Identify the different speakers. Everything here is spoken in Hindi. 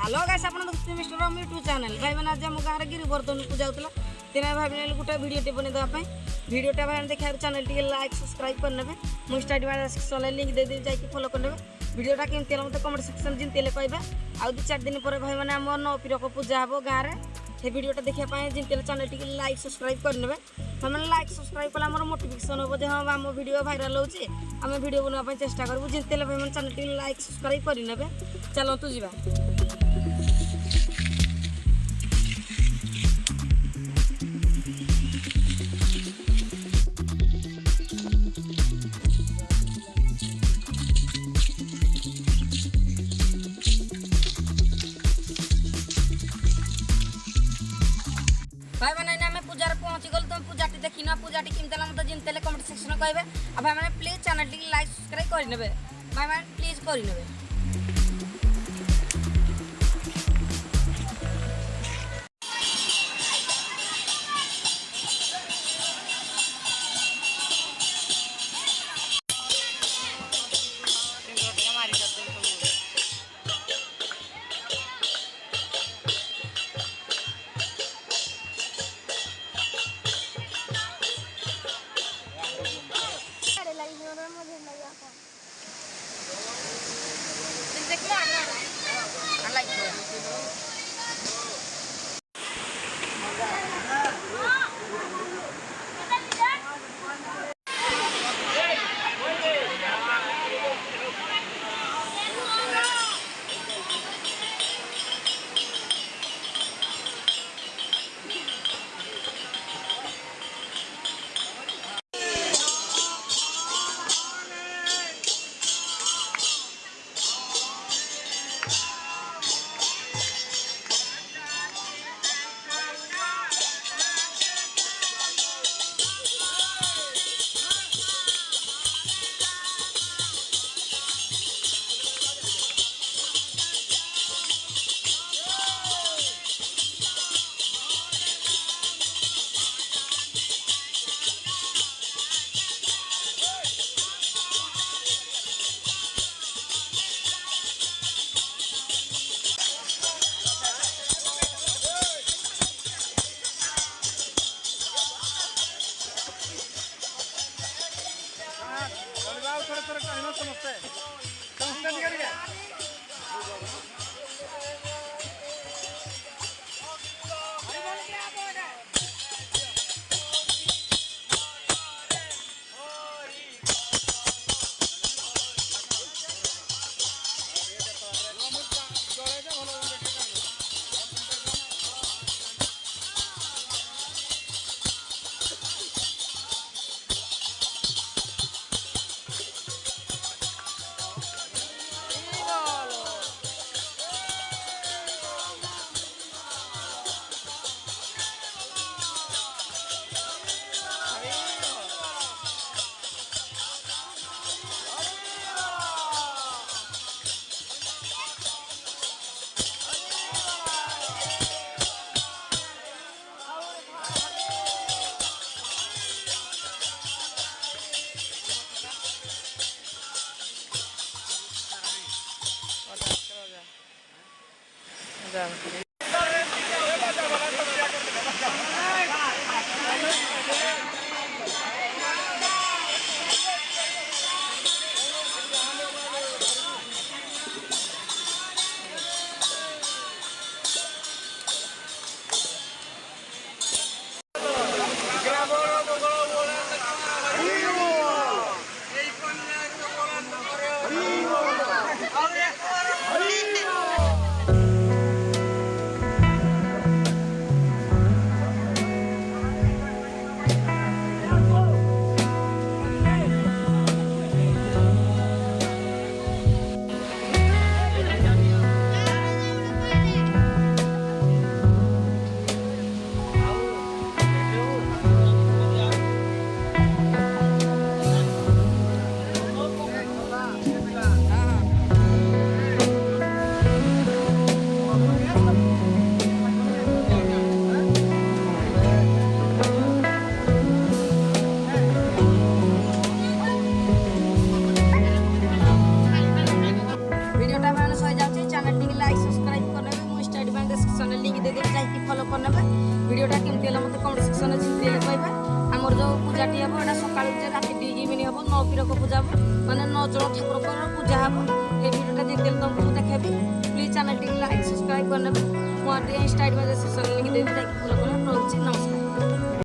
Speaker 1: हेलो गाइस आपण देखते मिस्टर राम यूट्यूब चैनल भाई मैंने आज हम गाँव में गिरिवर्धन को जाऊला तेना भाई गोटे भिडियो बन देवाई भिडियोटा भाई देखा चैनल टी लाइक सब्सक्राइब करने मुझे स्टार्ट लिंक दे जाकि फॉलो करने भिडियोटा केमती है मतलब कमेंट सेक्शन जिनते कहबे आउ 2-4 दिन पर भाई मैंने आम नौपीर को पूजा हम गाँव में ये भिडियोटा देखापी जिनते चैनल टी लाइक सब्सक्राइब करने मैंने लाइक सब्सक्राइब कला आम मोटिवेशन हम हाँ आम भिडियो भाइराल होचे आम भिडियो बनवाई चेष्टा करूँ जिनते भाई मैंने चैनल टी लाइक सब्सक्राइब करने चलतु जा भाई मैंने आम पूजा पहुँची गलु तुम पूजा देखी ना पूजा केमती मतलब जिनते कमेंट सेक्शन कहे भाई मैंने प्लीज चैनल टी लाइक सब्सक्राइब करने भाई मैंने प्लीज करने सेक्शन जिते पाइबा आमर जो पूजाटी हम यहाँ सका राति 2 इवनिंग हम 9 पीरक पूजा हम माने 9 जन ठाकुर पूजा हम ये भिडियोटा जिते तुमको देखेबी प्लीज चैनल टी लाइक सब्सक्राइब करने मुझे इंस्टा सोशल लिंक देवी जाकि फॉलो कर। नमस्कार।